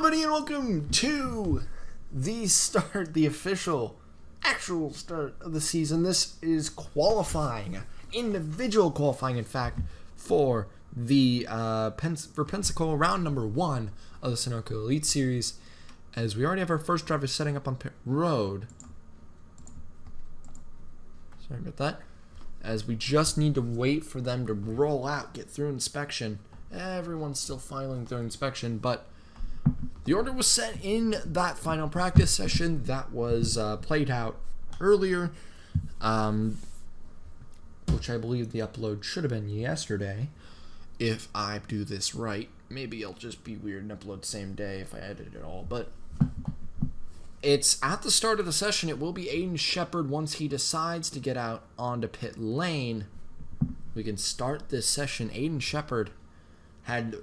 everybody, and welcome to the official, actual start of the season. This is qualifying, individual qualifying, in fact, for the Pensacola round number 1 of the Sunoco Elite Series, as we already have our first drivers setting up on pit road. Sorry about that. As we just need to wait for them to roll out, get through inspection. Everyone's still filing through inspection, but the order was set in that final practice session that was played out earlier, which I believe the upload should have been yesterday, if I do this right. Maybe it'll just be weird and upload the same day if I edit it all, but it's at the start of the session. It will be Aiden Shepard once he decides to get out onto pit lane. We can start this session. Aiden Shepard had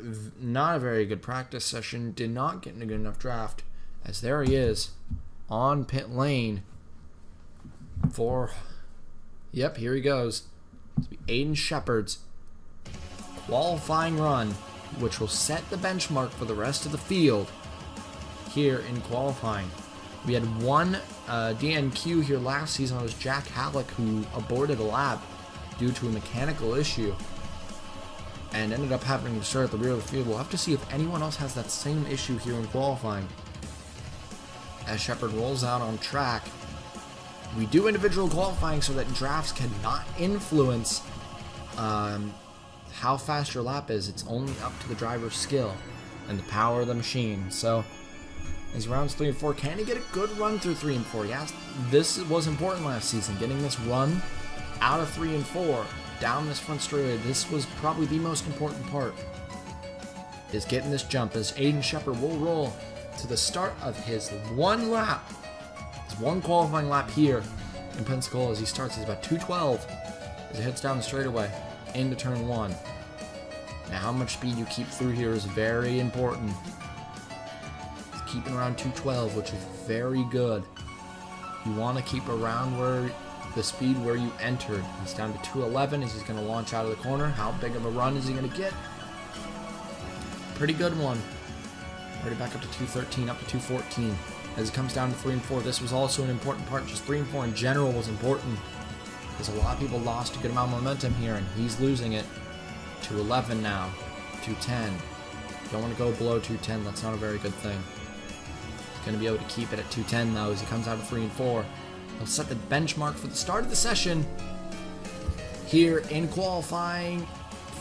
not a very good practice session, did not get in a good enough draft, as there he is on pit lane for, yep, here he goes. It's Aiden Shepard's qualifying run, which will set the benchmark for the rest of the field here in qualifying. We had one DNQ here last season. It was Jack Halleck, who aborted a lap due to a mechanical issue and ended up having to start at the rear of the field. We'll have to see if anyone else has that same issue here in qualifying. As Shepard rolls out on track, we do individual qualifying so that drafts cannot influence how fast your lap is. It's only up to the driver's skill and the power of the machine. So as rounds 3 and 4, can he get a good run through 3 and 4? Yes, this was important last season, getting this run out of 3 and 4 down this front straightaway. This was probably the most important part, is getting this jump, as Aiden Shepard will roll to the start of his one qualifying lap here in Pensacola. As he starts, he's about 212 as he heads down the straightaway into turn 1. Now, how much speed you keep through here is very important. He's keeping around 212, which is very good. You want to keep around where the speed where you entered. He's down to 211 as he's going to launch out of the corner. How big of a run is he going to get? Pretty good one. Already back up to 213, up to 214. As he comes down to 3 and 4, this was also an important part. Just 3 and 4 in general was important, because a lot of people lost a good amount of momentum here, and he's losing it. 211 now, 210. Don't want to go below 210. That's not a very good thing. He's going to be able to keep it at 210 though as he comes out of 3 and 4. He'll set the benchmark for the start of the session here in qualifying.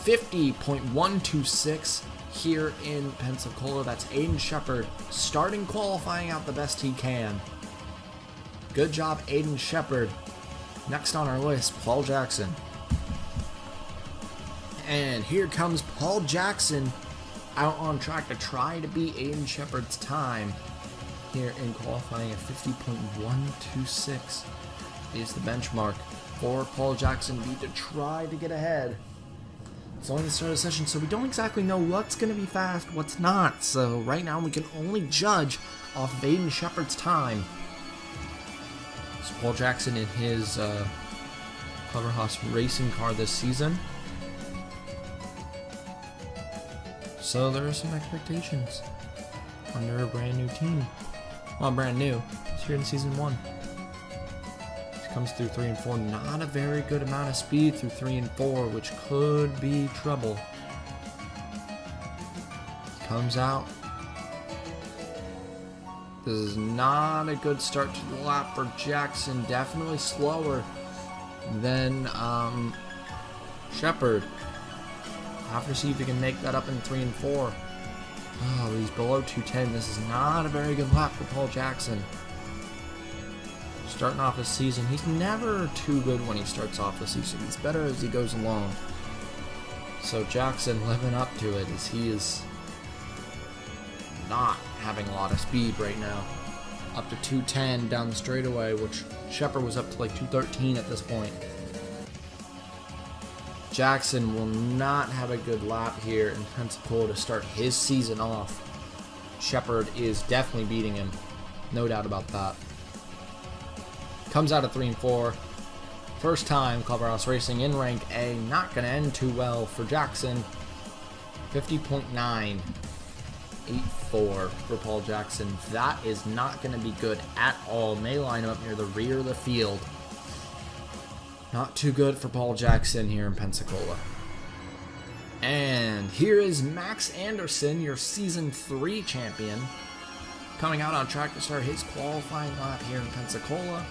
50.126 here in Pensacola. That's Aiden Shepard starting qualifying out the best he can. Good job, Aiden Shepard. Next on our list, Paul Jackson. And here comes Paul Jackson out on track to try to beat Aiden Shepard's time here in qualifying. At 50.126 is the benchmark for Paul Jackson to try to get ahead. It's only the start of the session, so we don't exactly know what's going to be fast, what's not. So right now we can only judge off of Aiden Shepard's time. So Paul Jackson in his Cleverhouse racing car this season. So there are some expectations under a brand new team. Well, brand new. It's here in season 1. He comes through 3 and 4. Not a very good amount of speed through 3 and 4, which could be trouble. Comes out. This is not a good start to the lap for Jackson. Definitely slower than Shepard. Have to see if he can make that up in 3 and 4. Oh, he's below 210. This is not a very good lap for Paul Jackson. Starting off his season, he's never too good when he starts off the season. He's better as he goes along. So Jackson living up to it, as he is not having a lot of speed right now. Up to 210 down the straightaway, which Shepard was up to like 213 at this point. Jackson will not have a good lap here in Pensacola to start his season off. Shepard is definitely beating him. No doubt about that. Comes out of 3 and 4. First time Clubhouse Racing in rank A. Not going to end too well for Jackson. 50.9 2.84 for Paul Jackson. That is not going to be good at all. May line up near the rear of the field. Not too good for Paul Jackson here in Pensacola. And here is Max Anderson, your Season 3 champion, coming out on track to start his qualifying lap here in Pensacola.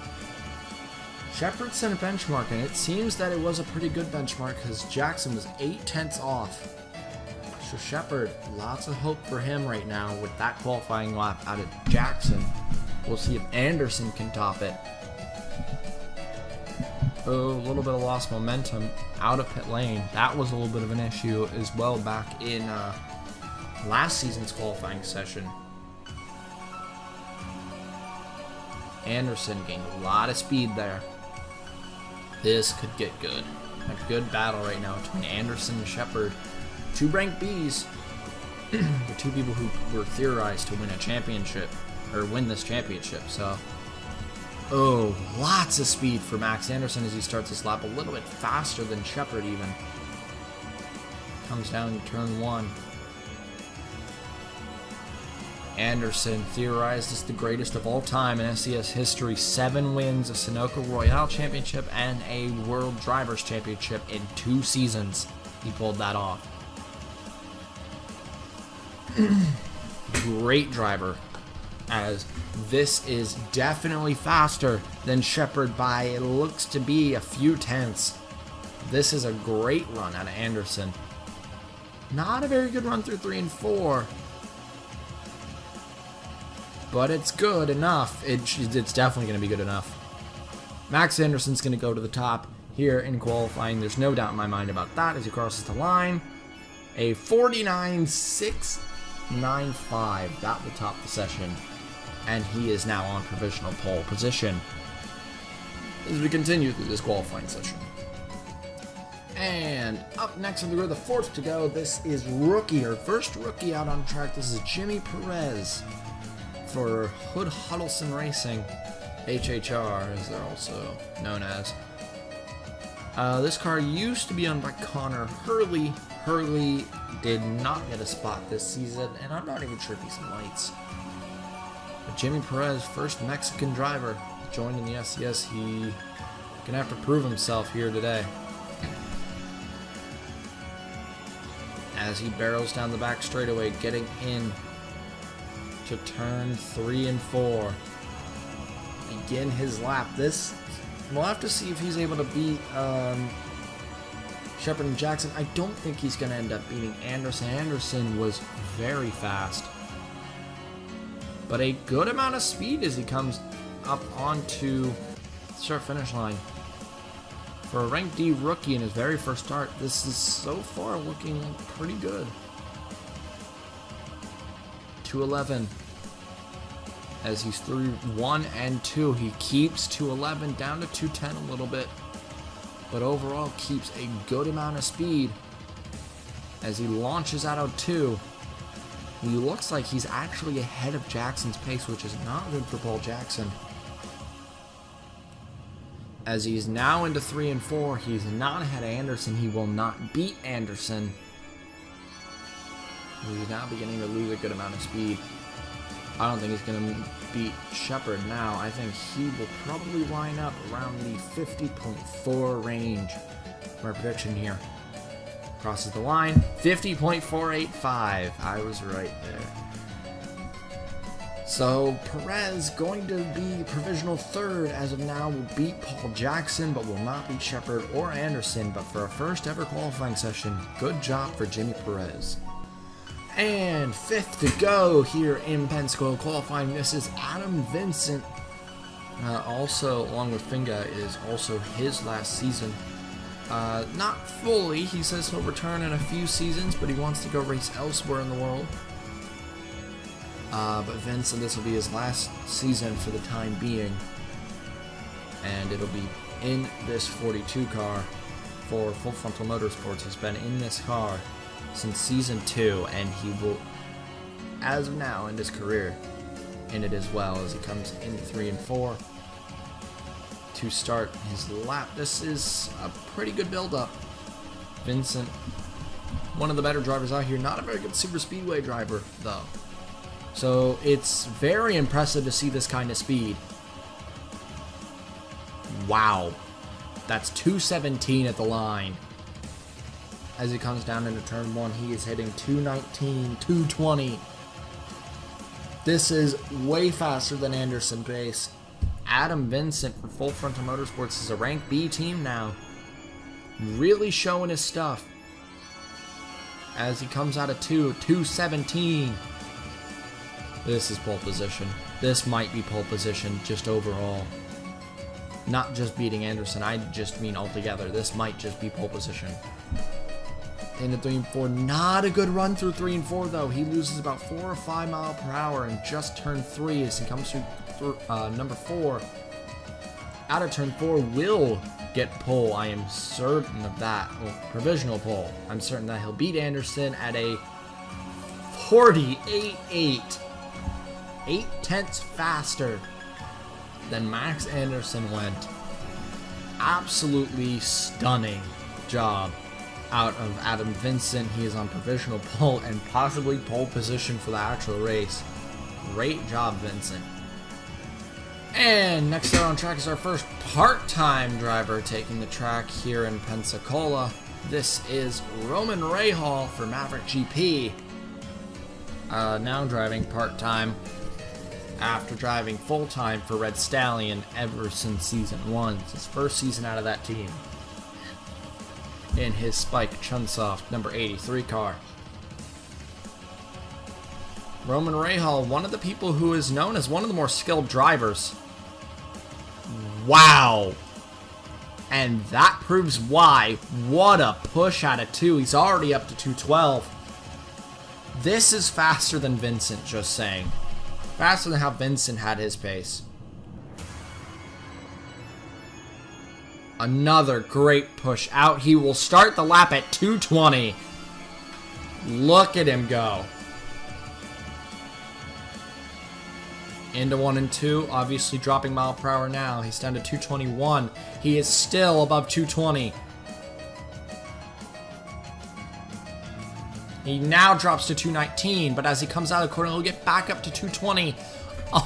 Shepard set a benchmark, and it seems that it was a pretty good benchmark because Jackson was 8/10 off. So Shepard, lots of hope for him right now with that qualifying lap out of Jackson. We'll see if Anderson can top it. Oh, a little bit of lost momentum out of pit lane. That was a little bit of an issue as well back in last season's qualifying session. Anderson gained a lot of speed there. This could get good. A good battle right now between Anderson and Shepard. Two ranked Bs. The two people who were theorized to win a championship, or win this championship, so. Oh, lots of speed for Max Anderson as he starts his lap a little bit faster than Shepard even. Comes down to turn 1. Anderson, theorized as the greatest of all time in SCS history. 7 wins, a Sunoco Royale Championship, and a World Drivers Championship in 2 seasons. He pulled that off. Great driver, as this is definitely faster than Shepard by, it looks to be, a few tenths. This is a great run out of Anderson. Not a very good run through 3 and 4. But it's good enough. It's definitely going to be good enough. Max Anderson's going to go to the top here in qualifying. There's no doubt in my mind about that as he crosses the line. A 49.695. That will top the session. And he is now on provisional pole position as we continue through this qualifying session. And up next on the grid, the 4th to go. This is rookie, or first rookie out on track. This is Jimmy Perez for Hood Huddleston Racing, HHR as they're also known as. This car used to be owned by Connor Hurley. Hurley did not get a spot this season, and I'm not even sure if he's in lights. But Jimmy Perez, first Mexican driver, joined in the SCS. He gonna have to prove himself here today. As he barrels down the back straightaway, getting in to turn 3 and 4. Begin his lap. This, we'll have to see if he's able to beat Shepard and Jackson. I don't think he's going to end up beating Anderson. Anderson was very fast, but a good amount of speed as he comes up onto the start-finish line. For a ranked D rookie in his very first start, this is so far looking pretty good. 211. As he's through 1 and 2, he keeps 211 down to 210 a little bit, but overall keeps a good amount of speed as he launches out of 2. He looks like he's actually ahead of Jackson's pace, which is not good for Paul Jackson. As he's now into 3 and 4, he's not ahead of Anderson. He will not beat Anderson. He's now beginning to lose a good amount of speed. I don't think he's going to beat Shepard now. I think he will probably line up around the 50.4 range. My prediction here. Crosses the line. 50.485. I was right there. So Perez going to be provisional 3rd as of now. Will beat Paul Jackson, but will not beat Shepard or Anderson. But for a first ever qualifying session, good job for Jimmy Perez. And 5th to go here in Pensacola qualifying. This is Adam Vincent. Also, along with Fenguy, is also his last season. Not fully. He says he'll return in a few seasons, but he wants to go race elsewhere in the world. But Vincent, this will be his last season for the time being. And it'll be in this 42 car for Full Frontal Motorsports. He's been in this car since season 2, and he will, as of now, end his career in it as well as he comes in 3 and 4 to start his lap. This is a pretty good build-up. Vincent One of the better drivers out here. Not a very good super speedway driver, though. So it's very impressive to see this kind of speed. Wow. That's 217 at the line. As he comes down into turn 1, he is hitting 219, 220. This is way faster than Anderson pace. Adam Vincent for Full Frontal Motorsports is a rank B team now. Really showing his stuff. As he comes out of 217. This is pole position. This might be pole position just overall. Not just beating Anderson, I just mean altogether. This might just be pole position. Into 3 and 4. Not a good run through 3 and 4 though. He loses about 4 or 5 miles per hour in just turn 3 as he comes through number 4. Out of turn 4 will get pole. I am certain of that. Well, provisional pole. I'm certain that he'll beat Anderson at a 48.8. 8/10 faster than Max Anderson went. Absolutely stunning job out of Adam Vincent. He is on provisional pole and possibly pole position for the actual race. Great job, Vincent. And next out on track is our first part-time driver taking the track here in Pensacola. This is Roman Rahal for Maverick GP. Now driving part-time after driving full-time for Red Stallion ever since season 1. It's his first season out of that team. In his Spike Chunsoft number 83 car. Roman Rahal, one of the people who is known as one of the more skilled drivers. Wow. And that proves why. What a push out of 2. He's already up to 212. This is faster than Vincent, just saying. Faster than how Vincent had his pace. Another great push out. He will start the lap at 220. Look at him go. Into 1 and 2. Obviously dropping mile per hour now. He's down to 221. He is still above 220. He now drops to 219, but as he comes out of the corner, he'll get back up to 220.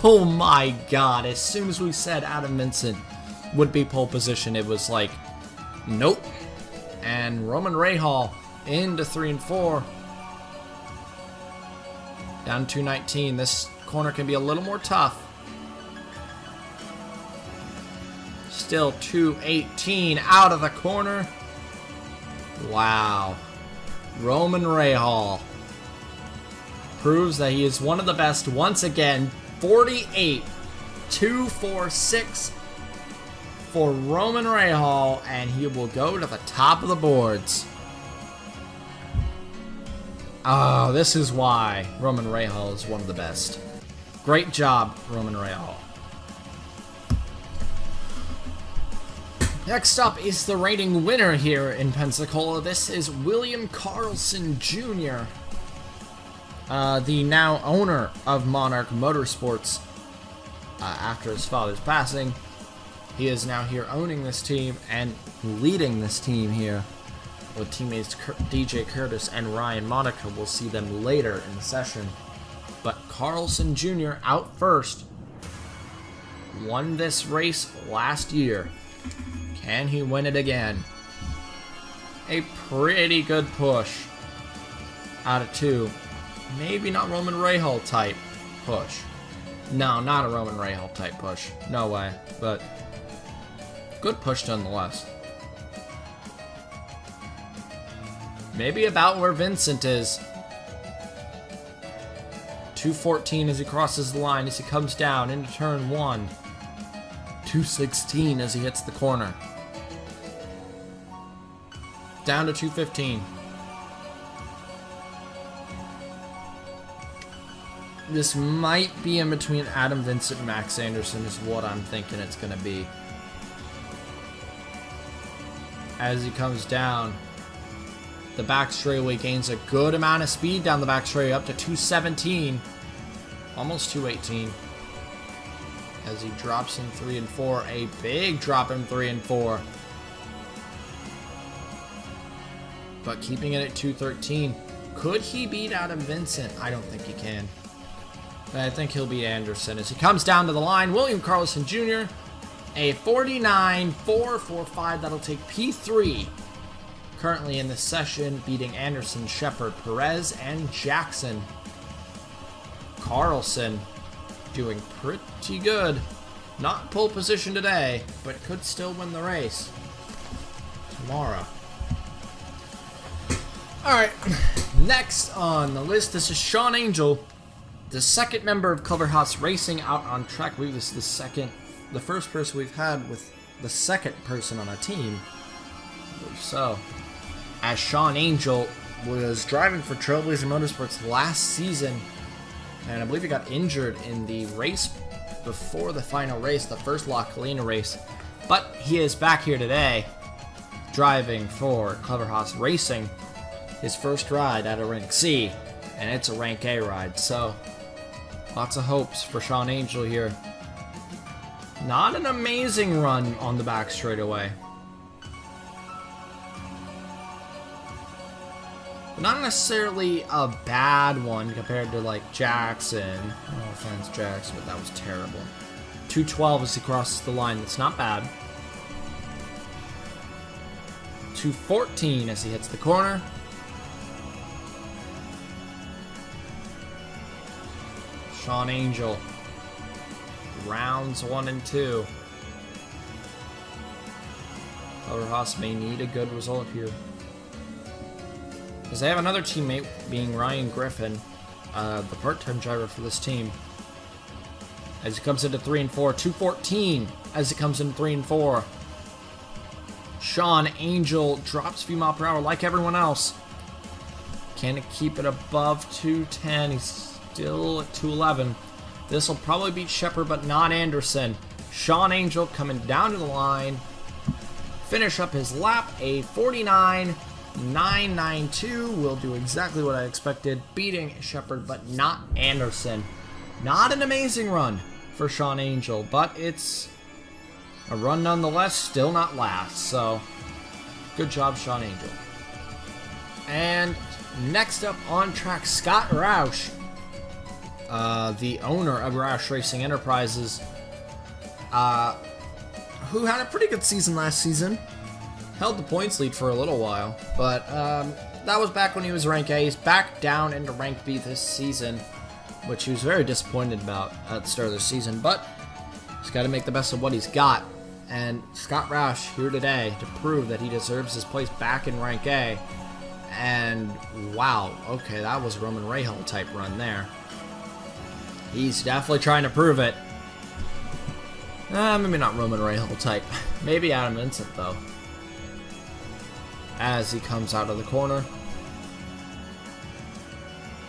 Oh my god. As soon as we said Adam Vincent would be pole position, it was like, nope. And Roman Rahal into 3 and 4. Down 219. This corner can be a little more tough. Still 218 out of the corner. Wow. Roman Rahal proves that he is one of the best once again. 48.246 for Roman Rahal, and he will go to the top of the boards. Oh, this is why Roman Rahal is one of the best. Great job, Roman Rahal. Next up is the reigning winner here in Pensacola. This is William Carlson Jr., the now owner of Monarch Motorsports. After his father's passing, he is now here owning this team and leading this team here with teammates DJ Curtis and Ryan Monaco. We'll see them later in the session. But Carlson Jr. out first. Won this race last year. Can he win it again? A pretty good push out of 2. Maybe not Roman Rahal type push. No, not a Roman Rahal type push. No way. But good push nonetheless. Maybe about where Vincent is. 214 as he crosses the line, as he comes down into turn 1. 216 as he hits the corner. Down to 215. This might be in between Adam Vincent and Max Anderson is what I'm thinking it's going to be. As he comes down, the back straightaway gains a good amount of speed down the back straightaway, up to 217. Almost 218. As he drops in 3 and 4. A big drop in 3 and 4. but keeping it at 213. Could he beat Adam Vincent? I don't think he can. I think he'll beat Anderson as he comes down to the line. William Carlson Jr., a 49.445. That'll take P3. Currently in the session, beating Anderson, Shepard, Perez, and Jackson. Carlson doing pretty good. Not pole position today, but could still win the race tomorrow. Alright, next on the list, this is Shawn Angel, the second member of Clever House Racing out on track. I believe this is the first person we've had with the second person on a team. I believe so. As Shawn Angel was driving for Trailblazer Motorsports last season, and I believe he got injured in the race before the final race, the first La Colina race. But he is back here today, driving for Clever House Racing, his first ride at a rank C, and it's a rank A ride. So, lots of hopes for Shawn Angel here. Not an amazing run on the back straightaway. Not necessarily a bad one compared to like Jackson. No offense, Jackson, but that was terrible. 212 as he crosses the line. That's not bad. 214 as he hits the corner. Shawn Angel. Rounds 1 and 2. Clever House may need a good result here, because they have another teammate, being Ryan Griffin, the part-time driver for this team. As he comes into 3 and 4, 214 as he comes into 3 and 4. Shawn Angel drops a few miles per hour like everyone else. Can it keep it above 210? He's still at 211. This will probably beat Shepard, but not Anderson. Shawn Angel coming down to the line. Finish up his lap, a 49.992 will do exactly what I expected, beating Shepard, but not Anderson. Not an amazing run for Shawn Angel, but it's a run nonetheless, still not last, so good job, Shawn Angel. And next up on track, Scott Roush, the owner of Roush Racing Enterprises, who had a pretty good season last season. Held the points lead for a little while, but that was back when he was rank A. He's back down into rank B this season, which he was very disappointed about at the start of the season, but he's got to make the best of what he's got. And Scott Roush here today to prove that he deserves his place back in rank A. And wow, okay, that was a Roman Rahal type run there. He's definitely trying to prove it. Maybe not Roman Rahal type. Maybe Adam Vincent, though. As he comes out of the corner.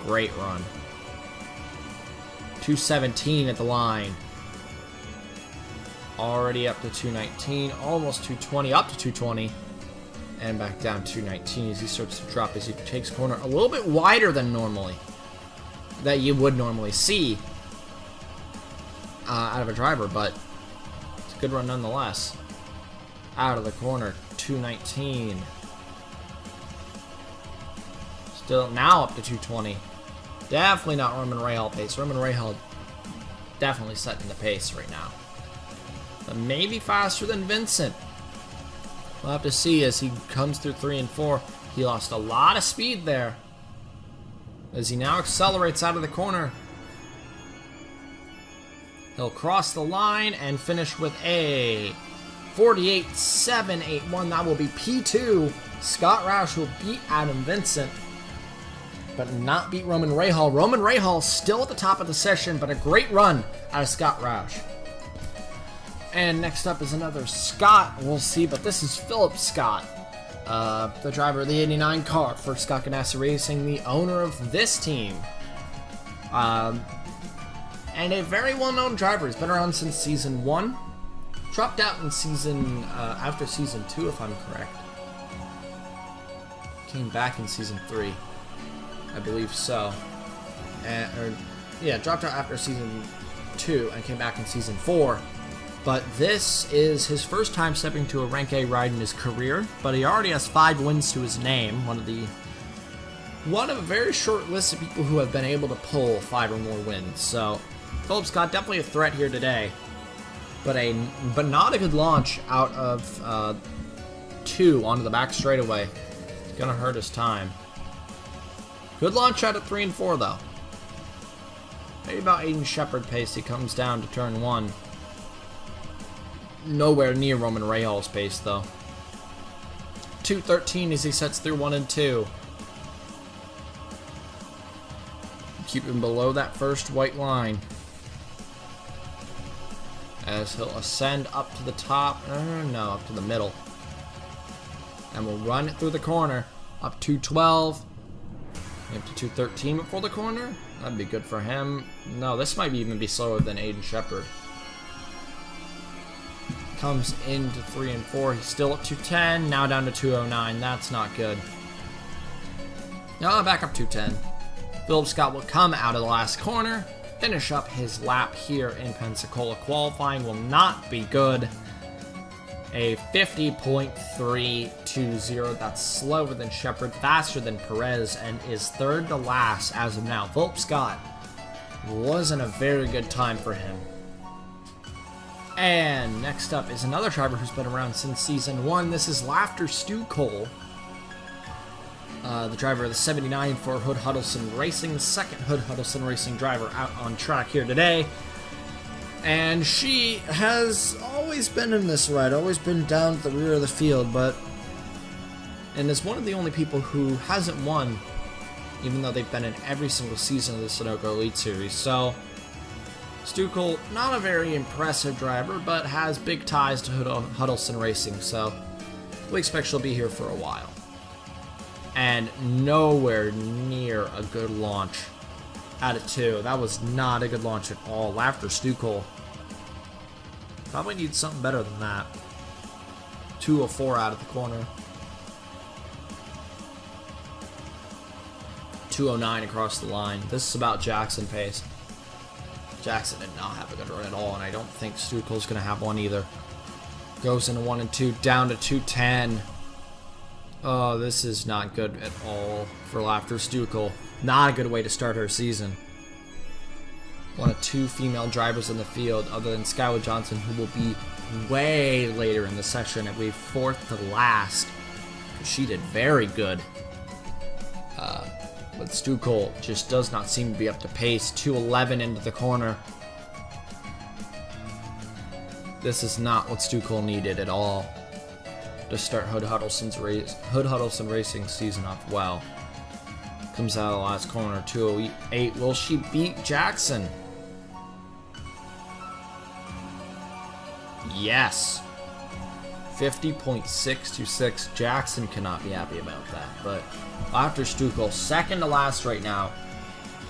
Great run. 217 at the line. Already up to 219. Almost 220. Up to 220. And back down to 219 as he starts to drop as he takes corner a little bit wider than normally. That you would normally see out of a driver, but it's a good run nonetheless. Out of the corner, 219. Still now up to 220. Definitely not Roman Rahal pace. Roman Rahal definitely setting the pace right now. But maybe faster than Vincent. We'll have to see as he comes through 3 and 4. He lost a lot of speed there, as he now accelerates out of the corner. He'll cross the line and finish with a 48.781. That will be P2. Scott Roush will beat Adam Vincent, but not beat Roman Rahal. Roman Rahal still at the top of the session, but a great run out of Scott Roush. And next up is another Scott. We'll see, but this is Phillip Scott, the driver of the 89 car for Scott Ganassi Racing, the owner of this team. And a very well-known driver. He's been around since season 1. Dropped out in after season 2, if I'm correct. Came back in season 3. I believe so. Dropped out after season 2 and came back in season 4. But this is his first time stepping to a rank A ride in his career, but he already has 5 wins to his name, one of a very short list of people who have been able to pull 5 or more wins. So Phillip Scott definitely a threat here today, but not a good launch out of 2 onto the back straightaway. Gonna hurt his time. Good launch out of 3 and 4 though. Maybe about Aiden Shepard pace. He comes down to turn 1. Nowhere near Roman Rajal's pace though. 2:13 as he sets through 1 and 2. Keep him below that first white line. As he'll ascend up to the top. No, up to the middle. And we'll run it through the corner. Up 2:12. Up to 2:13 before the corner. That'd be good for him. No, this might even be slower than Aiden Shepard. Comes into 3 and 4. He's still up 2:10. Now down to 2:09. That's not good. Now back up 2:10. Phillip Scott will come out of the last corner. Finish up his lap here in Pensacola. Qualifying will not be good. A 50.320. That's slower than Shepard, faster than Perez, and is third to last as of now. Phillip Scott wasn't a very good time for him. And next up is another driver who's been around since season 1. This is Laughter Stu Cole, the driver of the 79 for Hood Huddleston Racing, the second Hood Huddleston Racing driver out on track here today. And she has always been in this ride, always been down at the rear of the field, and is one of the only people who hasn't won, even though they've been in every single season of the Sunoco Elite Series. So Stu Cole, not a very impressive driver, but has big ties to Huddleston Racing, so we expect she'll be here for a while. And nowhere near a good launch out of 2. That was not a good launch at all. After Stu Cole. Probably needs something better than that. 2:04 out of the corner. 2:09 across the line. This is about Jackson pace. Jackson did not have a good run at all, and I don't think Stu Cole's going to have one either. Goes into 1 and 2, down to 2:10. Oh, this is not good at all for Laughter Stu Cole. Not a good way to start her season. One of 2 female drivers in the field, other than Skylar Johnson, who will be way later in the session, I believe 4th to last. She did very good. But Stu Cole just does not seem to be up to pace. 2:11 into the corner. This is not what Stu Cole needed at all to start Hood Huddleston Racing season off well. Comes out of the last corner, 2:08. Will she beat Jackson? Yes. 50.626. Jackson cannot be happy about that. But after Stu Cole, second to last right now.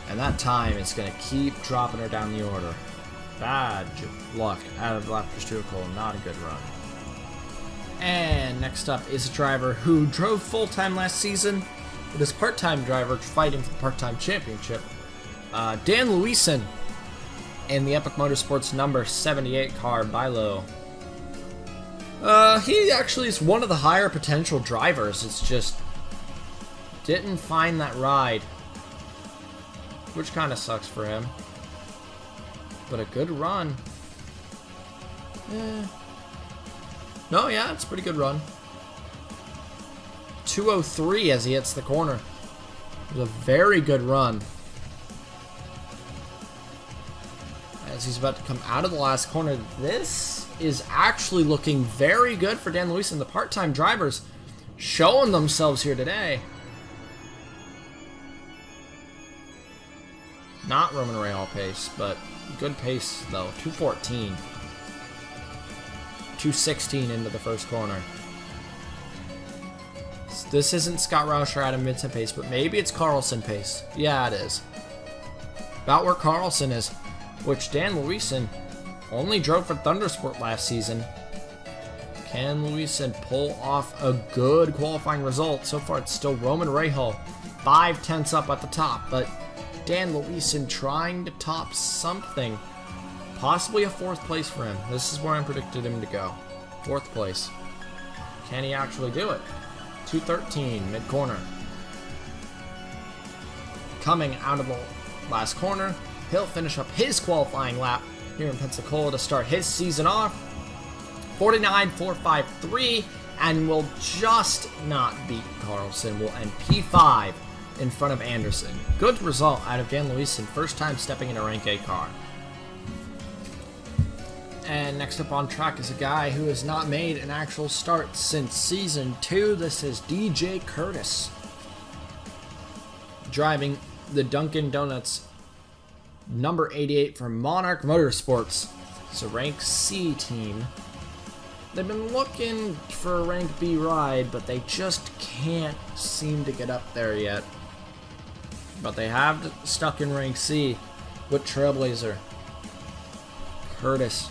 And that time is going to keep dropping her down the order. Bad luck out of Laughter Stu Cole. Not a good run. And next up is a driver who drove full-time last season, but is part-time driver fighting for the part-time championship. Dan Luisen in the Epic Motorsports number 78 car, Bilo. He actually is one of the higher potential drivers. It's just didn't find that ride, which kind of sucks for him. But a good run. No, yeah, it's a pretty good run. 2:03 as he hits the corner. It was a very good run. As he's about to come out of the last corner, this is actually looking very good for Dan Luisen. The part-time drivers showing themselves here today. Not Roman Rajal pace, but good pace though. 2:14. 2:16 into the first corner. This isn't Scott Roush or Adam Vincent pace, but maybe it's Carlson pace. Yeah, it is. About where Carlson is, which Dan Luisen only drove for Thundersport last season. Can Luisen pull off a good qualifying result? So far, it's still Roman Rajal, 5/10 up at the top, but Dan Luisen trying to top something. Possibly a 4th place for him. This is where I predicted him to go. 4th place. Can he actually do it? 213, mid-corner. Coming out of the last corner, he'll finish up his qualifying lap here in Pensacola to start his season off. 49.453, and will just not beat Carlson. Will end P5 in front of Anderson. Good result out of Dan Luisen, first time stepping in a rank A car. And next up on track is a guy who has not made an actual start since Season 2. This is DJ Curtis, driving the Dunkin' Donuts number 88 for Monarch Motorsports. It's a rank C team. They've been looking for a rank B ride, but they just can't seem to get up there yet. But they have stuck in rank C with Trailblazer. Curtis.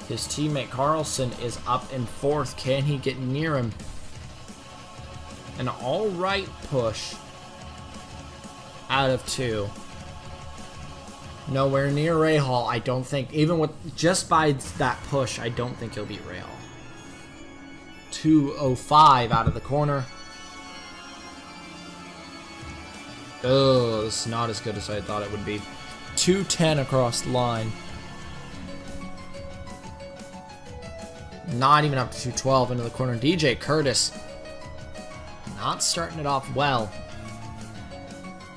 His teammate Carlson is up in 4th. Can he get near him? An alright push out of 2. Nowhere near Rahal, I don't think. Even with just by that push, I don't think he'll beat Rahal. 205 out of the corner. Oh, this is not as good as I thought it would be. 210 across the line. Not even up to 212 into the corner. DJ Curtis not starting it off well.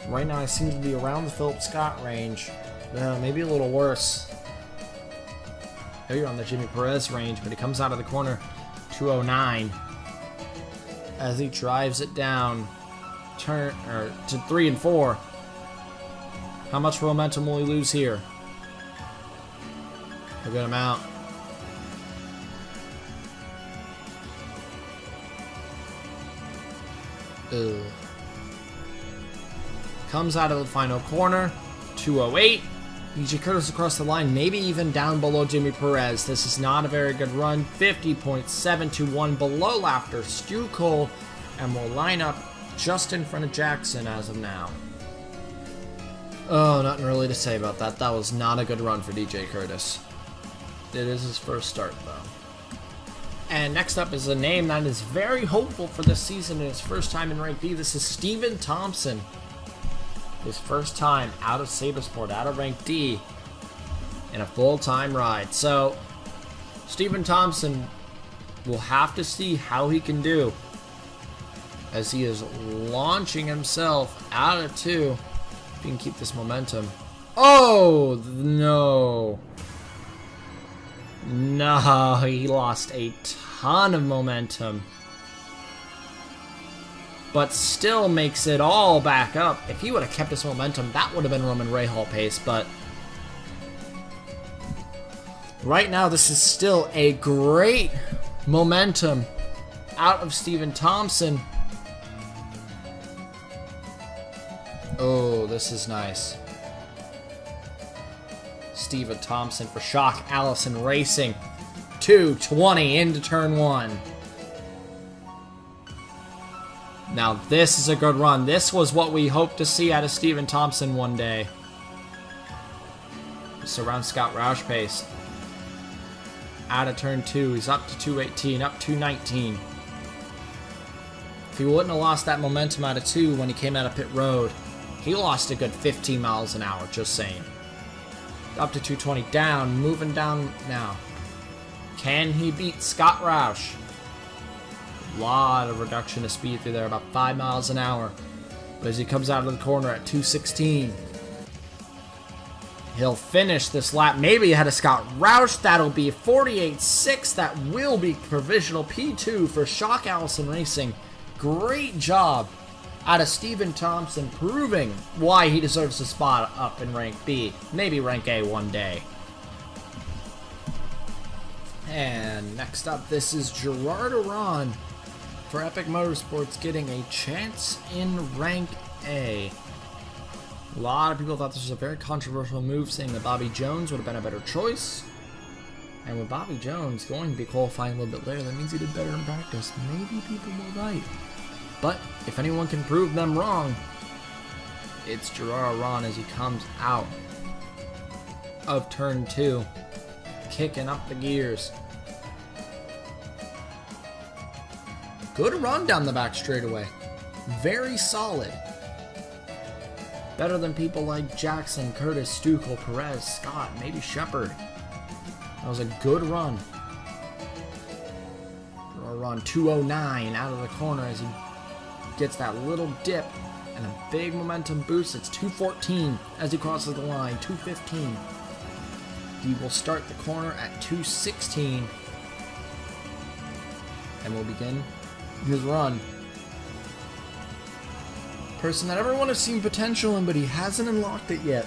Right now I seem to be around the Phillip Scott range. Maybe a little worse. Maybe on the Jimmy Perez range, but he comes out of the corner 209 as he drives it down to 3 and 4. How much momentum will he lose here? A good amount. Ugh. Comes out of the final corner, 208. DJ Curtis across the line, maybe even down below Jimmy Perez. This is not a very good run. 50.721 below laughter. Stu Cole, and will line up just in front of Jackson as of now. Oh, nothing really to say about that. That was not a good run for DJ Curtis. It is his first start, though. And next up is a name that is very hopeful for this season in his first time in rank B. This is Stephen Thompson. His first time out of Sabersport, out of rank D, in a full-time ride. So, Stephen Thompson will have to see how he can do as he is launching himself out of 2. If he can keep this momentum. Oh, no. No, he lost a ton of momentum. But still makes it all back up. If he would have kept his momentum, that would have been Roman Rahal pace, but right now this is still a great momentum out of Stephen Thompson. Oh, this is nice. Stephen Thompson for Shock Allison Racing. 220 into turn 1. Now this is a good run. This was what we hoped to see out of Stephen Thompson one day. Just around Scott Roush pace. Out of turn 2, he's up to 218, up 219. If he wouldn't have lost that momentum out of 2 when he came out of pit road, he lost a good 15 miles an hour, just saying. Up to 220 down, moving down now. Can he beat Scott Roush? A lot of reduction of speed through there, about 5 miles an hour. But as he comes out of the corner at 216, he'll finish this lap maybe ahead of Scott Roush. That'll be 48.6. That will be provisional P2 for Shock Allison Racing. Great job out of Stephen Thompson, proving why he deserves a spot up in rank B, maybe rank A one day. And next up, this is Gilardi Ron for Epic Motorsports, getting a chance in rank A. A lot of people thought this was a very controversial move, saying that Bobby Jones would have been a better choice. And with Bobby Jones going to be qualifying a little bit later, that means he did better in practice. Maybe people were right. But if anyone can prove them wrong, it's Gilardi Ron as he comes out. of turn 2. Kicking up the gears. Good run down the back straightaway. Very solid. Better than people like Jackson, Curtis, Stu Cole, Perez, Scott, maybe Shepard. That was a good run. Run 209 out of the corner as he gets that little dip and a big momentum boost. It's 214 as he crosses the line. 215. He will start the corner at 216 and will begin his run. Person that everyone has seen potential in, but he hasn't unlocked it yet.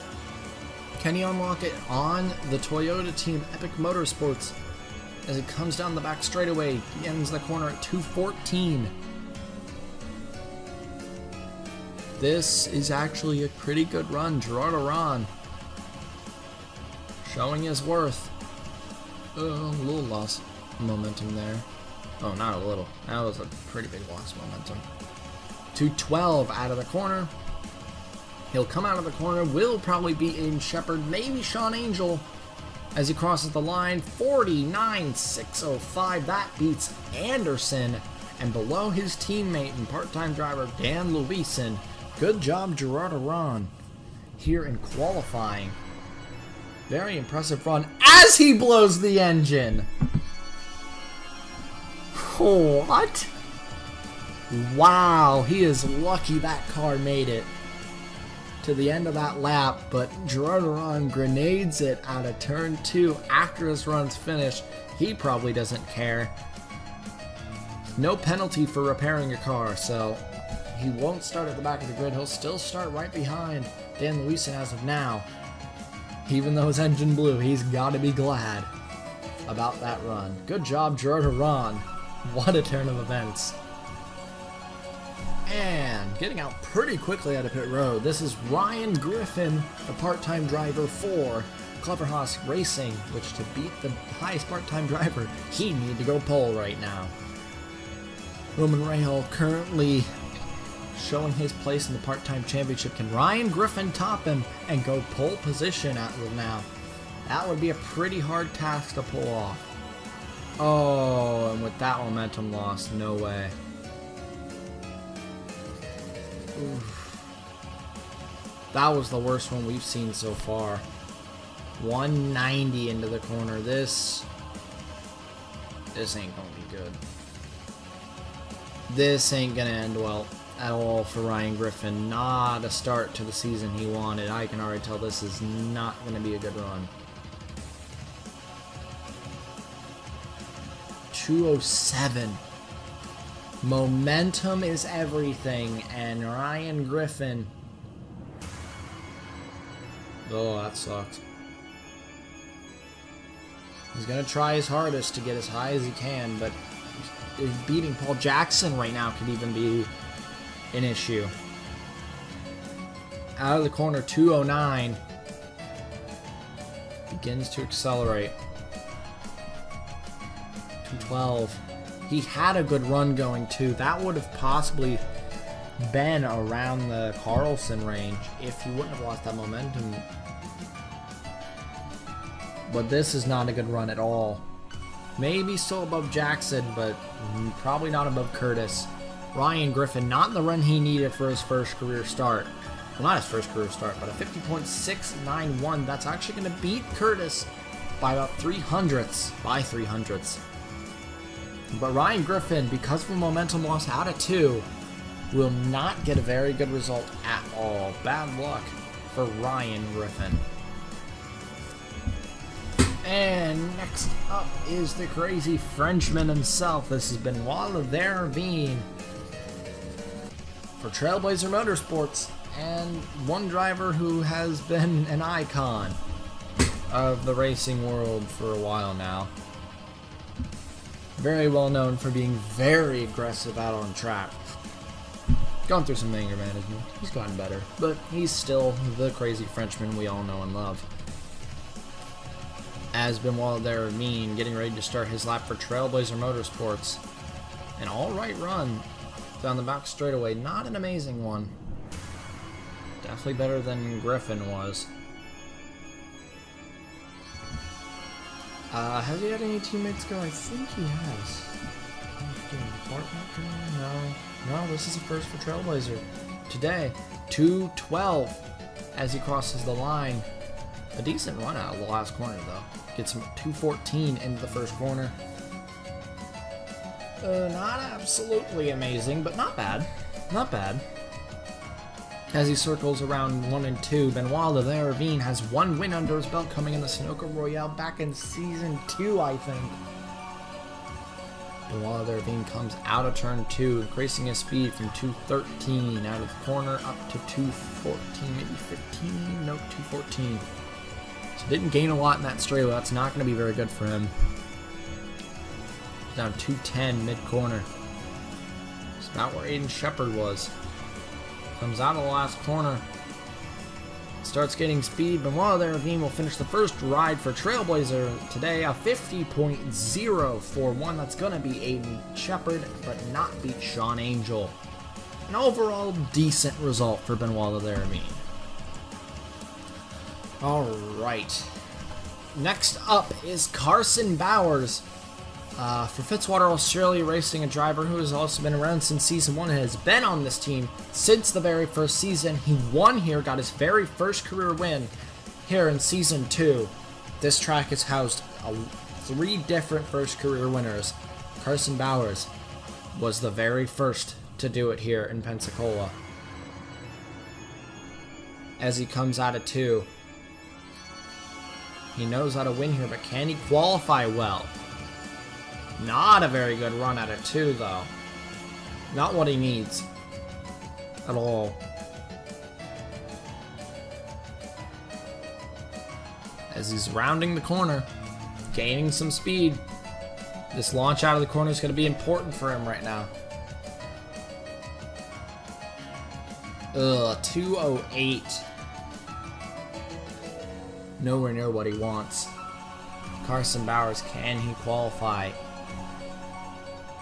Can he unlock it on the Toyota team, Epic Motorsports? As it comes down the back straightaway, he ends the corner at 214. This is actually a pretty good run. Gilardi Ron showing his worth. A little loss of momentum there. Oh, not a little. That was a pretty big loss of momentum. 212 out of the corner. He'll come out of the corner. Will probably be in Shepard, maybe Shawn Angel. As he crosses the line, 49.605. That beats Anderson. And below his teammate and part-time driver, Dan Lewison. Good job, Gilardi Ron, here in qualifying. Very impressive run as he blows the engine. What? Wow, he is lucky that car made it to the end of that lap, but Gilardi Ron grenades it out of turn 2 after his run's finished. He probably doesn't care. No penalty for repairing your car, so he won't start at the back of the grid. He'll still start right behind Dan Lewison as of now. Even though his engine blew, he's got to be glad about that run. Good job, Gilardi Ron. What a turn of events. And getting out pretty quickly out of pit road, this is Ryan Griffin, the part-time driver for Cleverhouse Racing, which to beat the highest part-time driver, he needed to go pole right now. Roman Rahal currently showing his place in the part-time championship. Can Ryan Griffin top him and go pole position at now? That would be a pretty hard task to pull off. Oh, and with that momentum loss, no way. Oof. That was the worst one we've seen so far. 190 into the corner. This ain't gonna be good. This ain't gonna end well at all for Ryan Griffin. Not a start to the season he wanted. I can already tell this is not gonna be a good run. 207. Momentum is everything, and Ryan Griffin. Oh, that sucked. He's gonna try his hardest to get as high as he can, but beating Paul Jackson right now could even be an issue. Out of the corner, 209. Begins to accelerate. 212. He had a good run going too. That would have possibly been around the Carlson range if he wouldn't have lost that momentum. But this is not a good run at all. Maybe still above Jackson, but probably not above Curtis. Ryan Griffin, not in the run he needed for his first career start. Well, not his first career start, but a 50.691. That's actually going to beat Curtis by about 300ths. By 300ths. But Ryan Griffin, because of a momentum loss out of 2, will not get a very good result at all. Bad luck for Ryan Griffin. And next up is the crazy Frenchman himself. This has been Gilardi Ron for Trailblazer Motorsports, and one driver who has been an icon of the racing world for a while now. Very well known for being very aggressive out on track. Gone through some anger management. He's gotten better, but he's still the crazy Frenchman we all know and love. As Benoit Ron getting ready to start his lap for Trailblazer Motorsports. An alright run down the back straightaway. Not an amazing one. Definitely better than Griffin was. Has he had any teammates go? I think he has. No, this is a first for Trailblazer. Today, 2:12 as he crosses the line. A decent run out of the last corner, though. Gets him 2:14 into the first corner. Not absolutely amazing, but not bad. Not bad. As he circles around 1 and 2, Benoit Ravine has 1 win under his belt coming in the Sunoco Royale back in Season 2, I think. Benoit Ravine comes out of turn 2, increasing his speed from 2:13 out of the corner up to 2:14, maybe 15? Nope, 2:14. So didn't gain a lot in that straightaway. That's not going to be very good for him. He's down 2:10 mid-corner. It's about where Aiden Shepard was. Comes out of the last corner. Starts getting speed. Benoit Ravine will finish the first ride for Trailblazer today. A 50.041. That's going to be Aiden Shepard, but not beat Shawn Angel. An overall decent result for Benoit Ravine. Alright. Next up is Carson Bowers. For Fitzwater Australia Racing, a driver who has also been around since Season 1 and has been on this team since the very first season. He won here, got his very first career win here in Season 2. This track has housed 3 different first career winners. Carson Bowers was the very first to do it here in Pensacola. As he comes out of 2, he knows how to win here, but can he qualify well? Not a very good run out of 2, though. Not what he needs at all. As he's rounding the corner, gaining some speed. This launch out of the corner is going to be important for him right now. 2:08. Nowhere near what he wants. Carson Bowers, can he qualify?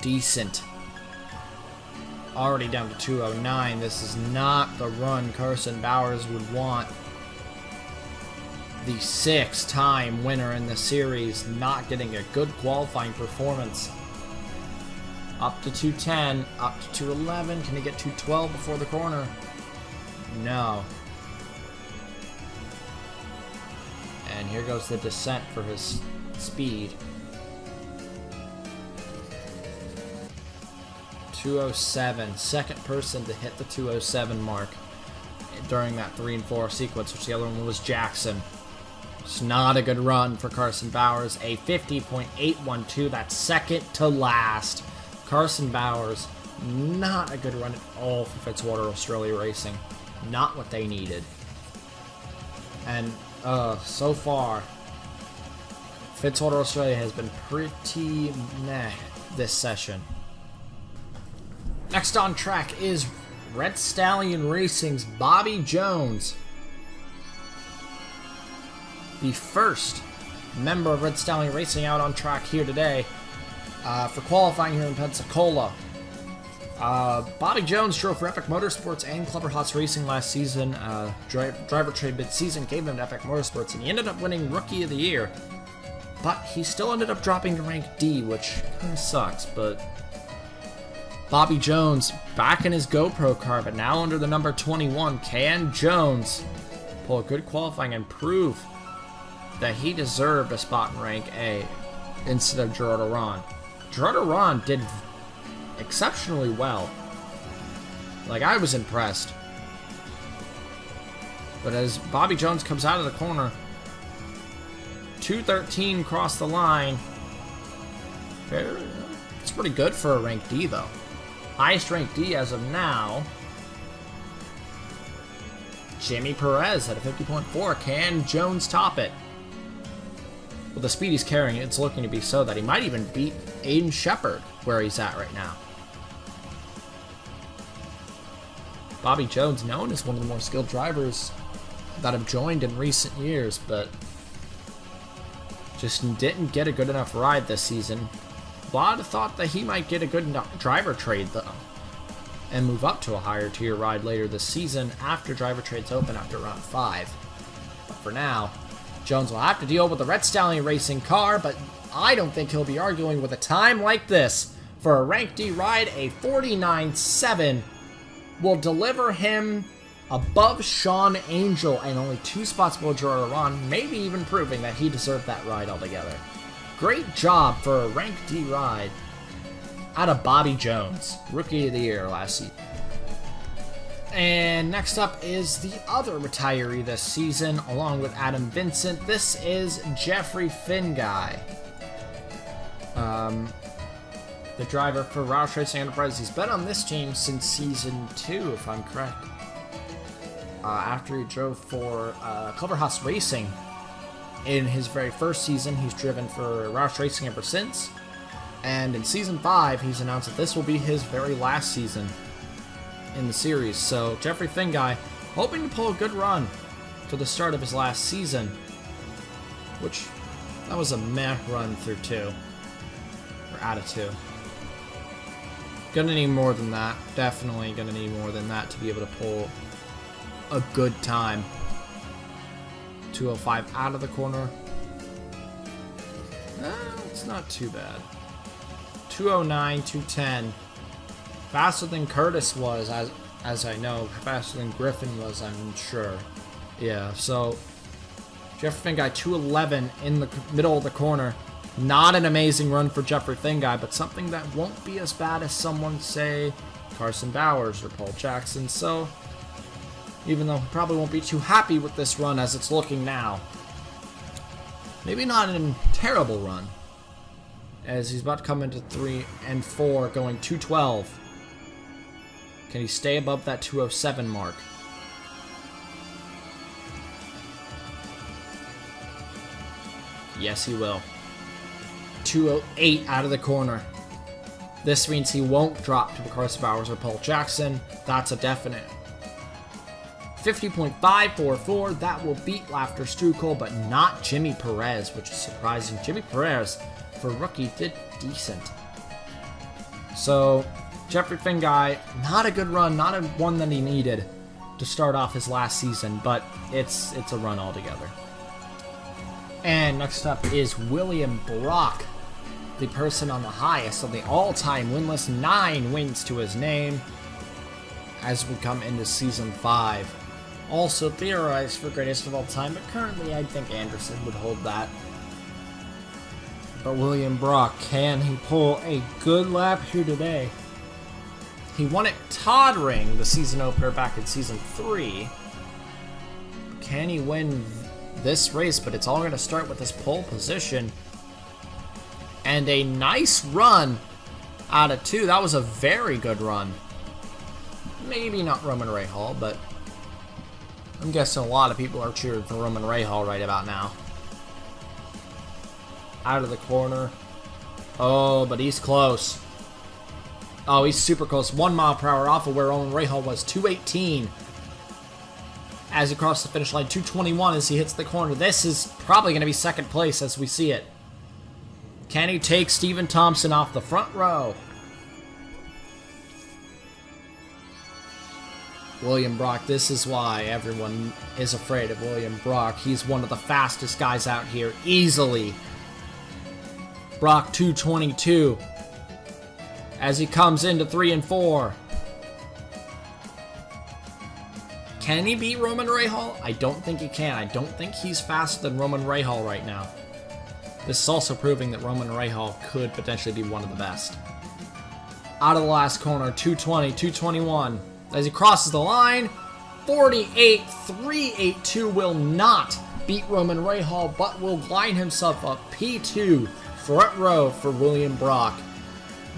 Decent. Already down to 2:09. This is not the run Carson Bowers would want. The 6-time winner in the series not getting a good qualifying performance. Up to 2:10, up to 2:11. Can he get 2:12 before the corner? No. And here goes the descent for his speed. 2:07, second person to hit the 2:07 mark during that 3 and 4 sequence, which the other one was Jackson. It's not a good run for Carson Bowers. A 50.812, that's second to last. Carson Bowers, not a good run at all for Fitzwater Australia Racing. Not what they needed. And so far, Fitzwater Australia has been pretty meh this session. Next on track is Red Stallion Racing's Bobby Jones. The first member of Red Stallion Racing out on track here today for qualifying here in Pensacola. Bobby Jones drove for Epic Motorsports and Clever Hots Racing last season. Driver trade mid-season gave him to Epic Motorsports, and he ended up winning Rookie of the Year. But he still ended up dropping to rank D, which kind of sucks, but Bobby Jones back in his GoPro car, but now under the number 21. Can Jones pull a good qualifying and prove that he deserved a spot in rank A instead of Gilardi Ron? Gilardi Ron did exceptionally well. Like, I was impressed. But as Bobby Jones comes out of the corner, 2:13 across the line. It's pretty good for a rank D, though. Highest rank D as of now. Jimmy Perez at a 50.4. Can Jones top it? With the speed he's carrying, it's looking to be so that he might even beat Aiden Shepard where he's at right now. Bobby Jones, known as one of the more skilled drivers that have joined in recent years, but just didn't get a good enough ride this season. A lot of thought that he might get a good driver trade, though, and move up to a higher tier ride later this season after driver trades open after round 5. But for now, Jones will have to deal with the Red Stallion racing car, but I don't think he'll be arguing with a time like this. For a Rank D ride, a 49.7 will deliver him above Shawn Angel and only 2 spots below Gilardi Ron, maybe even proving that he deserved that ride altogether. Great job for a Rank D ride out of Bobby Jones, Rookie of the Year last season. And next up is the other retiree this season, along with Adam Vincent. This is Geoffrey Fenguy. The driver for Roush Racing Enterprise. He's been on this team since Season 2, if I'm correct. After he drove for Cleverhouse Racing in his very first season, he's driven for Roush Racing ever since. And in Season 5, he's announced that this will be his very last season in the series. So Geoffrey Fenguy hoping to pull a good run to the start of his last season, which that was a meh run through 2, or out of 2. Gonna need more than that. Definitely gonna need more than that to be able to pull a good time. 205 out of the corner. It's not too bad. 209, 210. Faster than Curtis was, as I know. Faster than Griffin was, I'm sure. Yeah, so Geoffrey Fenguy, 211 in the middle of the corner. Not an amazing run for Geoffrey Fenguy, but something that won't be as bad as someone, say, Carson Bowers or Paul Jackson. So, even though he probably won't be too happy with this run as it's looking now. Maybe not a terrible run, as he's about to come into 3 and 4, going 212. Can he stay above that 207 mark? Yes, he will. 208 out of the corner. This means he won't drop to Carson Bowers or Paul Jackson. That's a definite. 50.544, that will beat Laughter Stu Cole, but not Jimmy Perez, which is surprising. Jimmy Perez, for rookie, did decent. So, Geoffrey Fenguy, not a good run, not a one that he needed to start off his last season, but it's a run altogether. And next up is William Brock, the person on the highest of the all-time winless, 9 wins to his name as we come into Season 5. Also theorized for greatest of all time, but currently I think Anderson would hold that. But William Brock, can he pull a good lap here today? He won at Toddring, the season opener back in Season 3. Can he win this race? But it's all going to start with this pole position. And a nice run out of 2. That was a very good run. Maybe not Roman Rahal, but I'm guessing a lot of people are cheering for Roman Rahal right about now. Out of the corner. Oh, but he's close. Oh, he's super close. 1 mile per hour off of where Roman Rahal was. 218. As he crosses the finish line. 221 as he hits the corner. This is probably going to be second place as we see it. Can he take Stephen Thompson off the front row? William Brock, this is why everyone is afraid of William Brock. He's one of the fastest guys out here, easily. Brock 222 as he comes into 3 and 4. Can he beat Roman Rahal? I don't think he can. I don't think he's faster than Roman Rahal right now. This is also proving that Roman Rahal could potentially be one of the best. Out of the last corner, 220, 221. As he crosses the line, 48.382 will not beat Roman Rahal, but will line himself up P2 front row for William Brock.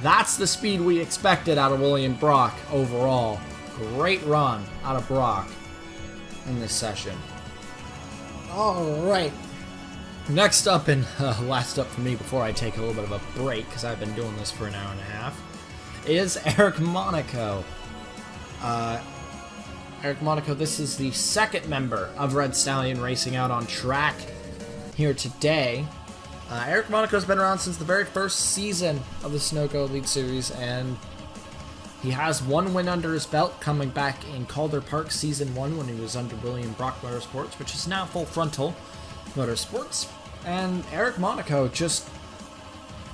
That's the speed we expected out of William Brock overall. Great run out of Brock in this session. Alright. Next up, and last up for me before I take a little bit of a break, because I've been doing this for an hour and a half, is Erik Monaco. Erik Monaco, this is the second member of Red Stallion Racing out on track here today. Erik Monaco's been around since the very first season of the Sunoco League Series, and he has 1 win under his belt coming back in Calder Park Season 1 when he was under William Brock Motorsports, which is now full frontal. Motorsports. And Erik Monaco, just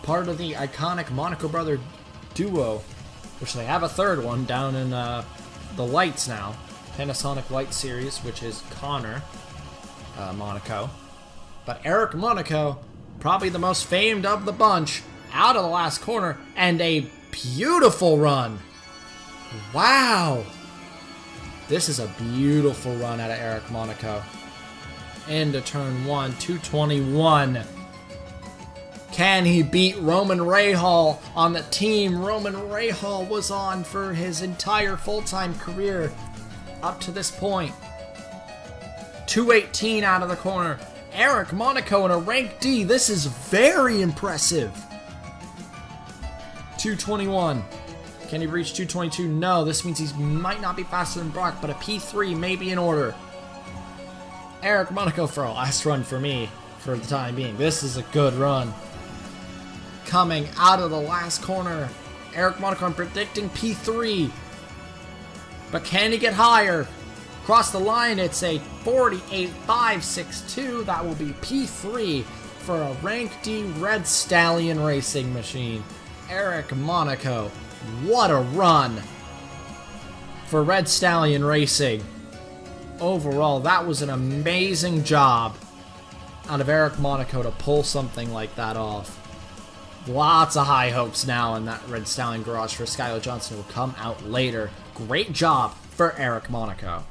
part of the iconic Monaco brother duo, which they have a third one down in the lights now. Panasonic Light Series, which is Connor Monaco. But Erik Monaco, probably the most famed of the bunch, out of the last corner, and a beautiful run. Wow! This is a beautiful run out of Erik Monaco. Into turn 1, 221. Can he beat Roman Rahal on the team Roman Rahal was on for his entire full-time career up to this point? 218 out of the corner. Erik Monaco in a rank D. This is very impressive. 221. Can he reach 222? No, this means he might not be faster than Brock, but a P3 may be in order. Erik Monaco for a last run for me, for the time being. This is a good run. Coming out of the last corner. Erik Monaco, I'm predicting P3. But can he get higher? Across the line, it's a 48.562. That will be P3 for a rank D Red Stallion racing machine. Erik Monaco, what a run for Red Stallion Racing. Overall, that was an amazing job out of Erik Monaco to pull something like that off. Lots of high hopes now in that Red Stallion garage for Skylar Johnson, who will come out later. Great job for Erik Monaco.